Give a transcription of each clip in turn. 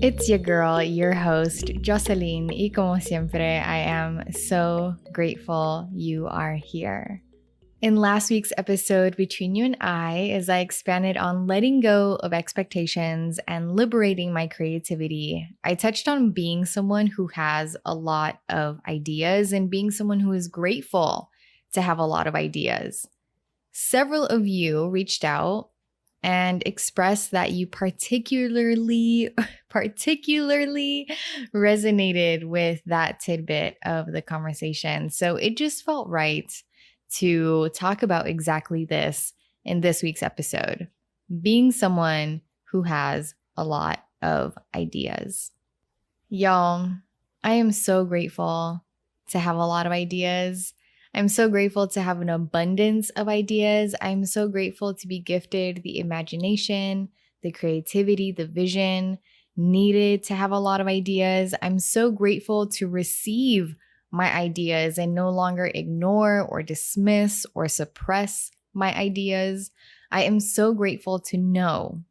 It's your girl, your host, Jocelyn. Y como siempre, I am so grateful you are here. In last week's episode between you and I, as I expanded on letting go of expectations and liberating my creativity, I touched on being someone who has a lot of ideas and being someone who is grateful to have a lot of ideas. Several of you reached out and expressed that you particularly resonated with that tidbit of the conversation. So it just felt right to talk about exactly this in this week's episode, being someone who has a lot of ideas. Y'all, I am so grateful to have a lot of ideas. I'm so grateful to have an abundance of ideas. I'm so grateful to be gifted the imagination, the creativity, the vision needed to have a lot of ideas. I'm so grateful to receive my ideas and no longer ignore or dismiss or suppress my ideas. I am so grateful to know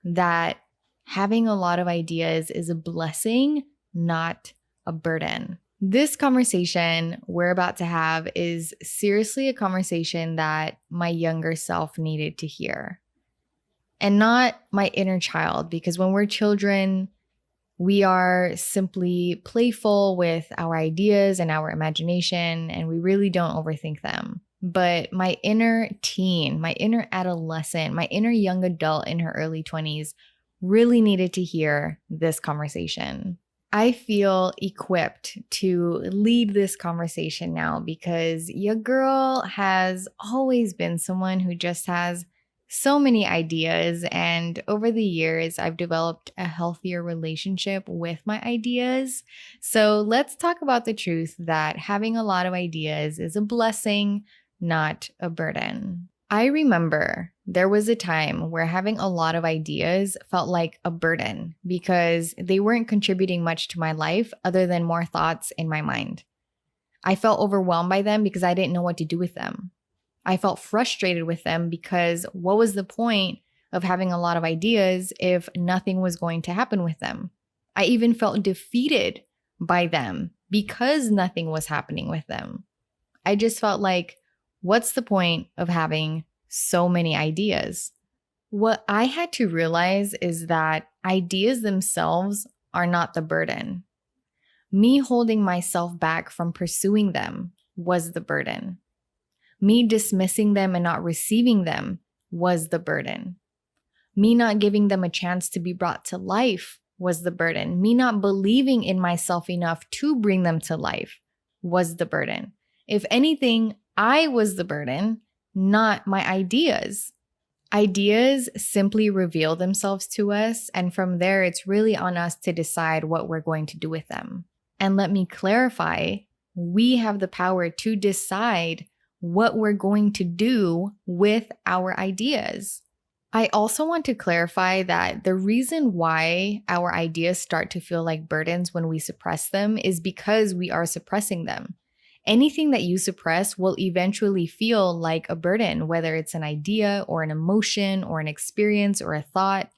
that having a lot of ideas is a blessing, not a burden. This conversation we're about to have is seriously a conversation that my younger self needed to hear. And not my inner child, because when we're children, we are simply playful with our ideas and our imagination, and we really don't overthink them. But my inner teen, my inner adolescent, my inner young adult in her early 20s really needed to hear this conversation. I feel equipped to lead this conversation now because your girl has always been someone who just has so many ideas, and over the years, I've developed a healthier relationship with my ideas. So let's talk about the truth that having a lot of ideas is a blessing, not a burden. I remember there was a time where having a lot of ideas felt like a burden because they weren't contributing much to my life other than more thoughts in my mind. I felt overwhelmed by them because I didn't know what to do with them. I felt frustrated with them because what was the point of having a lot of ideas if nothing was going to happen with them? I even felt defeated by them because nothing was happening with them. I just felt like, what's the point of having so many ideas? What I had to realize is that ideas themselves are not the burden. Me holding myself back from pursuing them was the burden. Me dismissing them and not receiving them was the burden. Me not giving them a chance to be brought to life was the burden. Me not believing in myself enough to bring them to life was the burden. If anything, I was the burden, not my ideas. Ideas simply reveal themselves to us, and from there, it's really on us to decide what we're going to do with them. And let me clarify, we have the power to decide what we're going to do with our ideas. I also want to clarify that the reason why our ideas start to feel like burdens when we suppress them is because we are suppressing them. Anything that you suppress will eventually feel like a burden, whether it's an idea or an emotion or an experience or a thought.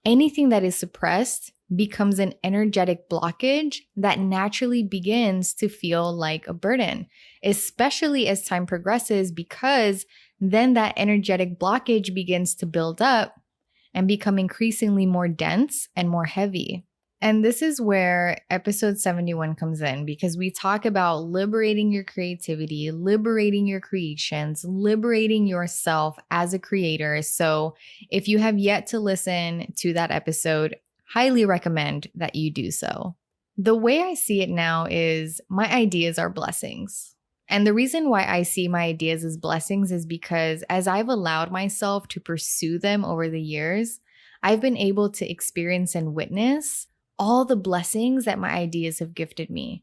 Anything that is suppressed becomes an energetic blockage that naturally begins to feel like a burden, especially as time progresses, because then that energetic blockage begins to build up and become increasingly more dense and more heavy. And this is where episode 71 comes in, because we talk about liberating your creativity, liberating your creations, liberating yourself as a creator. So if you have yet to listen to that episode, highly recommend that you do so. The way I see it now is my ideas are blessings. And the reason why I see my ideas as blessings is because as I've allowed myself to pursue them over the years, I've been able to experience and witness all the blessings that my ideas have gifted me.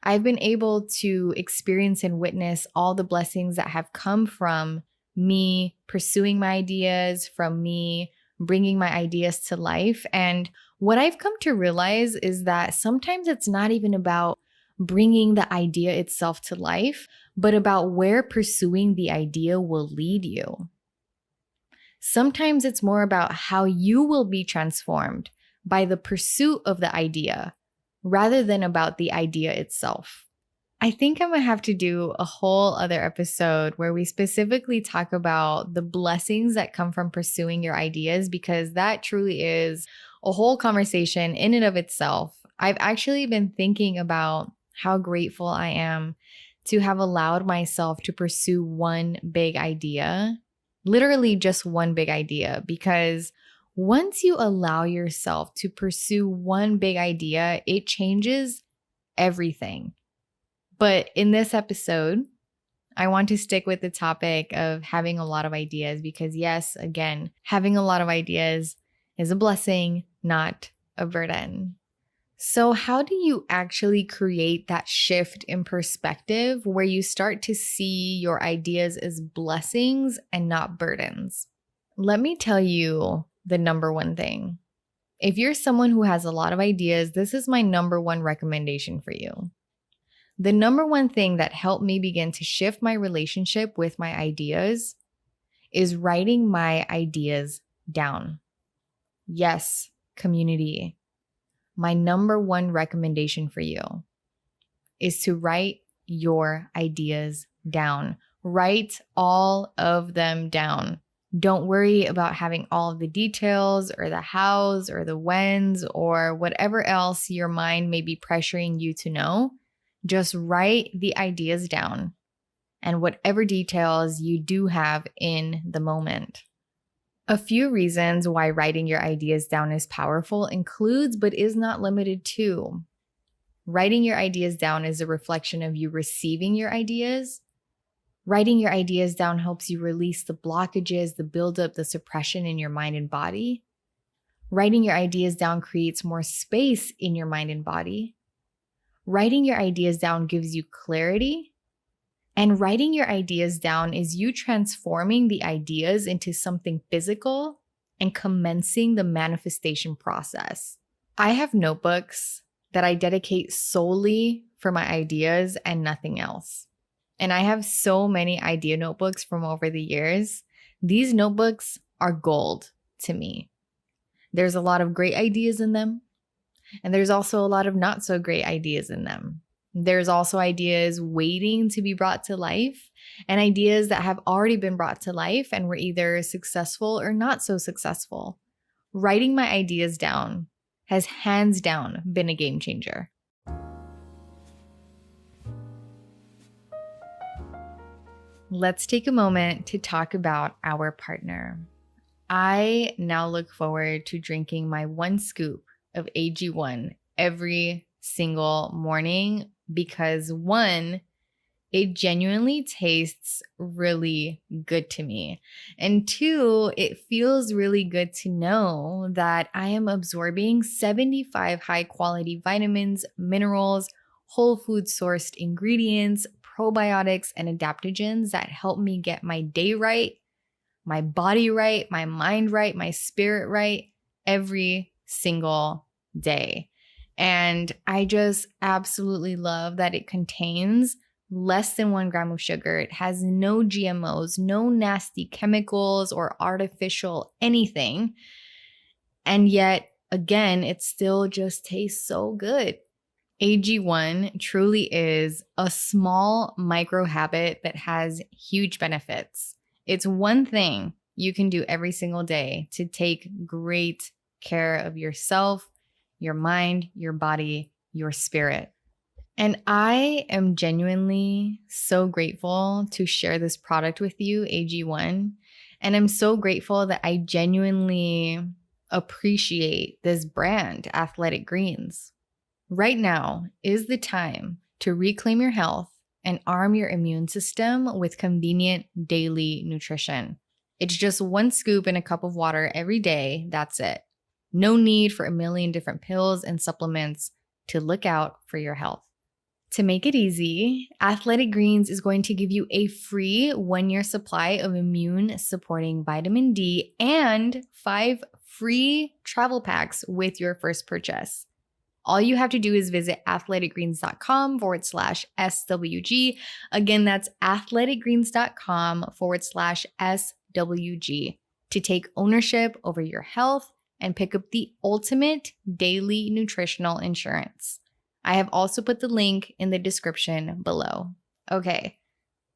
I've been able to experience and witness all the blessings that have come from me pursuing my ideas, from me bringing my ideas to life. And what I've come to realize is that sometimes it's not even about bringing the idea itself to life, but about where pursuing the idea will lead you. Sometimes it's more about how you will be transformed by the pursuit of the idea rather than about the idea itself. I think I'm gonna have to do a whole other episode where we specifically talk about the blessings that come from pursuing your ideas, because that truly is a whole conversation in and of itself. I've actually been thinking about how grateful I am to have allowed myself to pursue one big idea, literally just one big idea, because once you allow yourself to pursue one big idea, it changes everything. But in this episode, I want to stick with the topic of having a lot of ideas because, yes, again, having a lot of ideas is a blessing, not a burden. So, how do you actually create that shift in perspective where you start to see your ideas as blessings and not burdens? Let me tell you the number one thing. If you're someone who has a lot of ideas, this is my number one recommendation for you. The number one thing that helped me begin to shift my relationship with my ideas is writing my ideas down. Yes, community. My number one recommendation for you is to write your ideas down. Write all of them down. Don't worry about having all of the details or the hows or the whens or whatever else your mind may be pressuring you to know. Just write the ideas down and whatever details you do have in the moment. A few reasons why writing your ideas down is powerful includes, but is not limited to, writing your ideas down is a reflection of you receiving your ideas. Writing your ideas down helps you release the blockages, the buildup, the suppression in your mind and body. Writing your ideas down creates more space in your mind and body. Writing your ideas down gives you clarity. And writing your ideas down is you transforming the ideas into something physical and commencing the manifestation process. I have notebooks that I dedicate solely for my ideas and nothing else. And I have so many idea notebooks from over the years. These notebooks are gold to me. There's a lot of great ideas in them. And there's also a lot of not so great ideas in them. There's also ideas waiting to be brought to life and ideas that have already been brought to life and were either successful or not so successful. Writing my ideas down has hands down been a game changer. Let's take a moment to talk about our partner. I now look forward to drinking my one scoop of AG1 every single morning because one, it genuinely tastes really good to me. And two, it feels really good to know that I am absorbing 75 high quality vitamins, minerals, whole food sourced ingredients, probiotics, and adaptogens that help me get my day right, my body right, my mind right, my spirit right every single day. And I just absolutely love that it contains less than 1 gram of sugar. It has no GMOs, no nasty chemicals or artificial anything. And yet, again, it still just tastes so good. AG1 truly is a small micro habit that has huge benefits. It's one thing you can do every single day to take great care of yourself, your mind, your body, your spirit. And I am genuinely so grateful to share this product with you, AG1. And I'm so grateful that I genuinely appreciate this brand, Athletic Greens. Right now is the time to reclaim your health and arm your immune system with convenient daily nutrition. It's just 1 scoop in a cup of water every day. That's it. No need for a million different pills and supplements to look out for your health. To make it easy, Athletic Greens is going to give you a free 1-year supply of immune supporting vitamin D and 5 free travel packs with your first purchase. All you have to do is visit athleticgreens.com/SWG. Again, that's athleticgreens.com/SWG to take ownership over your health and pick up the ultimate daily nutritional insurance. I have also put the link in the description below. Okay,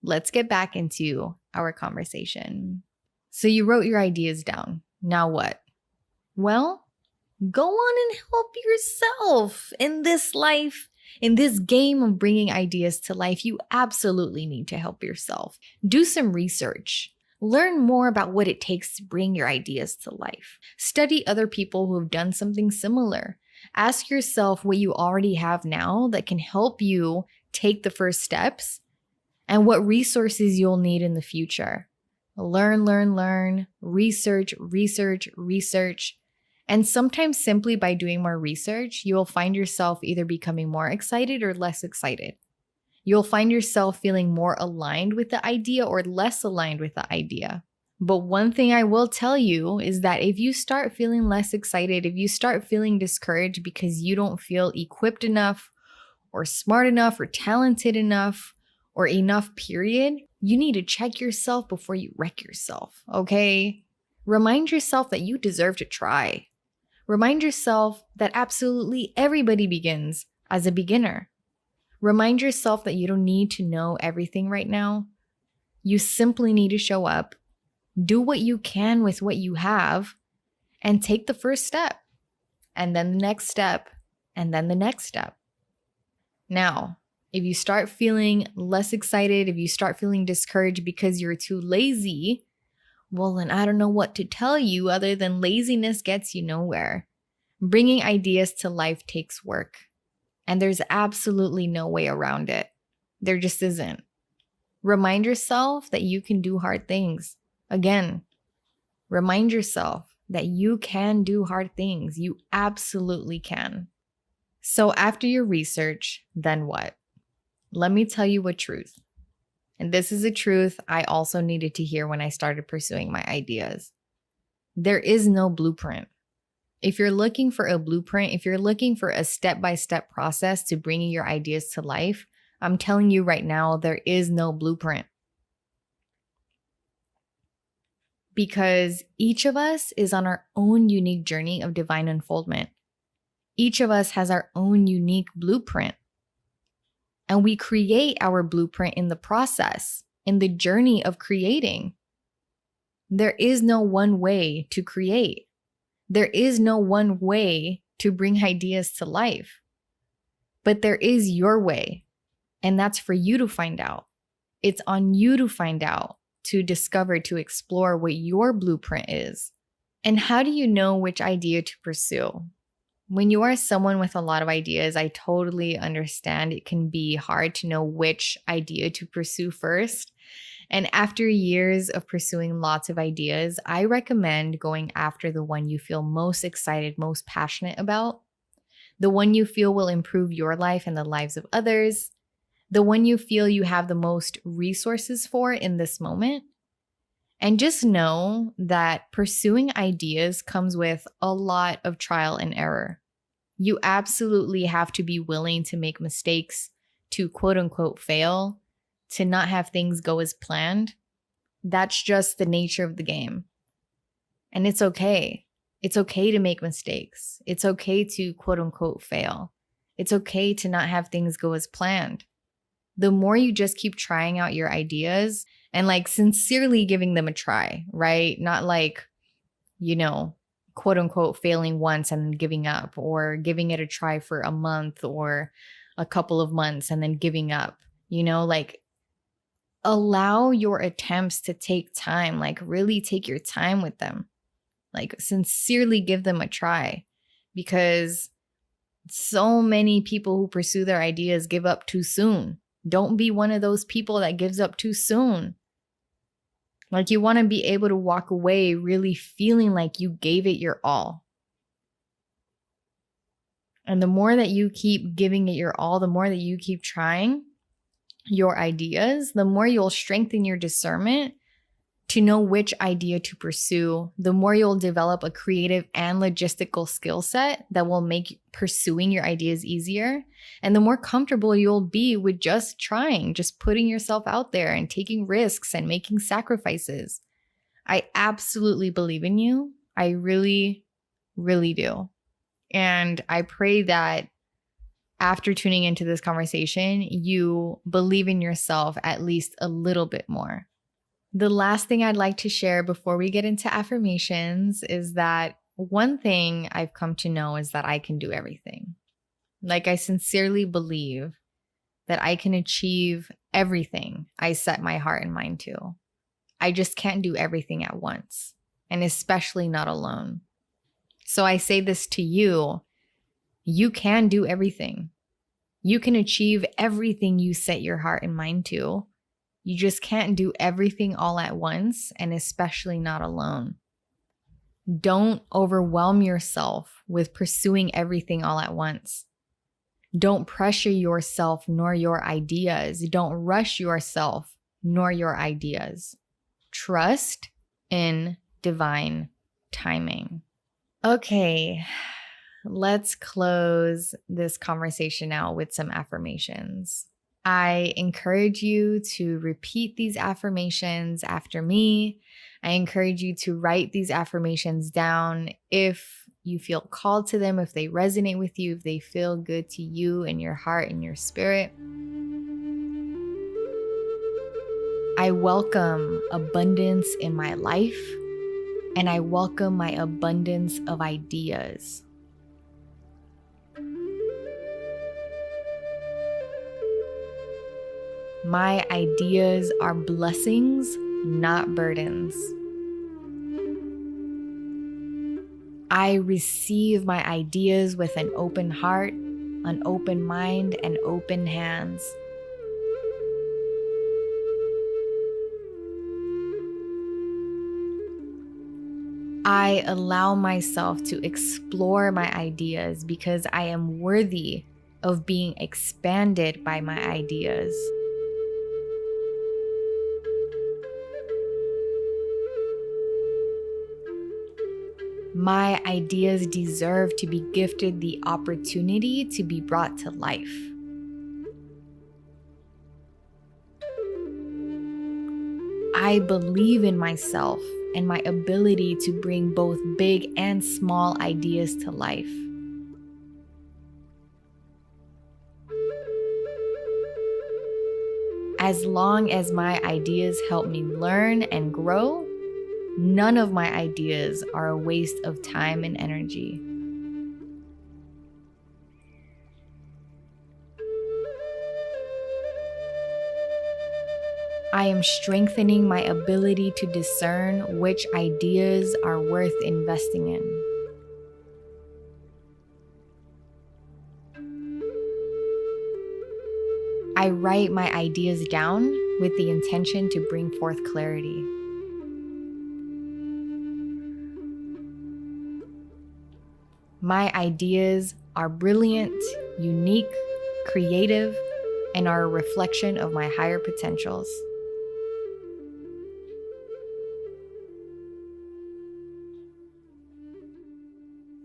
let's get back into our conversation. So you wrote your ideas down. Now what? Well, go on and help yourself in this life. In this game of bringing ideas to life, you absolutely need to help yourself. Do some research. Learn more about what it takes to bring your ideas to life. Study other people who have done something similar. Ask yourself what you already have now that can help you take the first steps and what resources you'll need in the future. Learn, research. And sometimes simply by doing more research, you will find yourself either becoming more excited or less excited. You'll find yourself feeling more aligned with the idea or less aligned with the idea. But one thing I will tell you is that if you start feeling less excited, if you start feeling discouraged because you don't feel equipped enough or smart enough or talented enough or enough, period, you need to check yourself before you wreck yourself, okay? Remind yourself that you deserve to try. Remind yourself that absolutely everybody begins as a beginner. Remind yourself that you don't need to know everything right now. You simply need to show up, do what you can with what you have, and take the first step, and then the next step, and then the next step. Now, if you start feeling less excited, if you start feeling discouraged because you're too lazy, well, then I don't know what to tell you other than laziness gets you nowhere. Bringing ideas to life takes work, and there's absolutely no way around it. There just isn't. Remind yourself that you can do hard things. Again, remind yourself that you can do hard things. You absolutely can. So after your research, then what? Let me tell you a truth. And this is a truth I also needed to hear when I started pursuing my ideas. There is no blueprint. If you're looking for a blueprint, if you're looking for a step-by-step process to bringing your ideas to life, I'm telling you right now, there is no blueprint. Because each of us is on our own unique journey of divine unfoldment. Each of us has our own unique blueprint. And we create our blueprint in the process, in the journey of creating. There is no one way to create. There is no one way to bring ideas to life. But there is your way, and that's for you to find out. It's on you to find out, to discover, to explore what your blueprint is. And how do you know which idea to pursue? When you are someone with a lot of ideas, I totally understand it can be hard to know which idea to pursue first. And after years of pursuing lots of ideas, I recommend going after the one you feel most excited, most passionate about, the one you feel will improve your life and the lives of others, the one you feel you have the most resources for in this moment. And just know that pursuing ideas comes with a lot of trial and error. You absolutely have to be willing to make mistakes, to quote unquote fail, to not have things go as planned. That's just the nature of the game. And it's okay. It's okay to make mistakes. It's okay to quote unquote fail. It's okay to not have things go as planned. The more you just keep trying out your ideas and like sincerely giving them a try, right? Not like, quote unquote failing once and then giving up, or giving it a try for a month or a couple of months and then giving up, like allow your attempts to take time, like really take your time with them, like sincerely give them a try, because so many people who pursue their ideas give up too soon. Don't be one of those people that gives up too soon. Like you want to be able to walk away really feeling like you gave it your all. And the more that you keep giving it your all, the more that you keep trying your ideas, the more you'll strengthen your discernment to know which idea to pursue, the more you'll develop a creative and logistical skill set that will make pursuing your ideas easier. And the more comfortable you'll be with just trying, just putting yourself out there and taking risks and making sacrifices. I absolutely believe in you. I really, Really do. And I pray that after tuning into this conversation, you believe in yourself at least a little bit more. The last thing I'd like to share before we get into affirmations is that one thing I've come to know is that I can do everything. Like, I sincerely believe that I can achieve everything I set my heart and mind to. I just can't do everything at once, and especially not alone. So I say this to you: you can do everything. You can achieve everything you set your heart and mind to. You just can't do everything all at once, and especially not alone. Don't overwhelm yourself with pursuing everything all at once. Don't pressure yourself nor your ideas. Don't rush yourself nor your ideas. Trust in divine timing. Okay, let's close this conversation out with some affirmations. I encourage you to repeat these affirmations after me. I encourage you to write these affirmations down if you feel called to them, if they resonate with you, if they feel good to you in your heart and your spirit. I welcome abundance in my life, and I welcome my abundance of ideas. My ideas are blessings, not burdens. I receive my ideas with an open heart, an open mind, and open hands. I allow myself to explore my ideas because I am worthy of being expanded by my ideas. My ideas deserve to be gifted the opportunity to be brought to life. I believe in myself and my ability to bring both big and small ideas to life. As long as my ideas help me learn and grow, none of my ideas are a waste of time and energy. I am strengthening my ability to discern which ideas are worth investing in. I write my ideas down with the intention to bring forth clarity. My ideas are brilliant, unique, creative, and are a reflection of my higher potentials.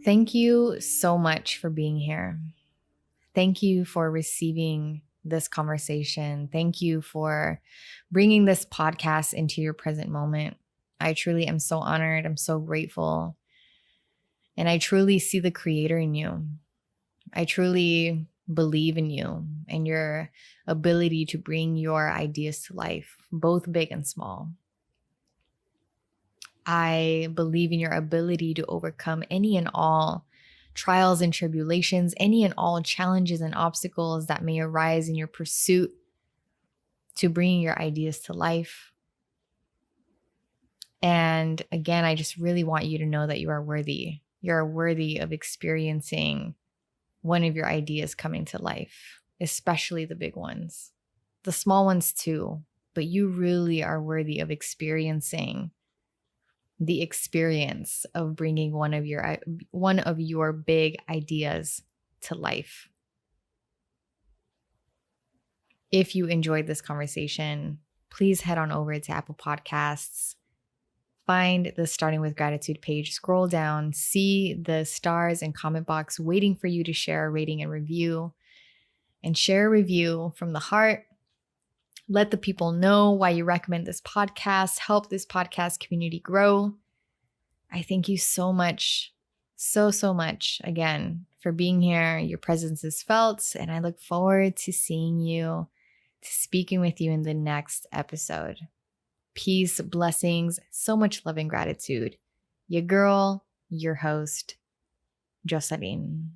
Thank you so much for being here. Thank you for receiving this conversation. Thank you for bringing this podcast into your present moment. I truly am so honored. I'm so grateful. And I truly see the creator in you. I truly believe in you and your ability to bring your ideas to life, both big and small. I believe in your ability to overcome any and all trials and tribulations, any and all challenges and obstacles that may arise in your pursuit to bringing your ideas to life. And again, I just really want you to know that you are worthy. You're worthy of experiencing one of your ideas coming to life, especially the big ones, the small ones too, but you really are worthy of experiencing the experience of bringing one of your big ideas to life. If you enjoyed this conversation, please head on over to Apple Podcasts, find the Starting with Gratitude page, scroll down, see the stars and comment box waiting for you to share a rating and review, and share a review from the heart. Let the people know why you recommend this podcast. Help this podcast community grow. I thank you so much, so much again for being here. Your presence is felt, and I look forward to seeing you, to speaking with you in the next episode. Peace, blessings, so much love and gratitude. Your girl, your host, Jocelyn.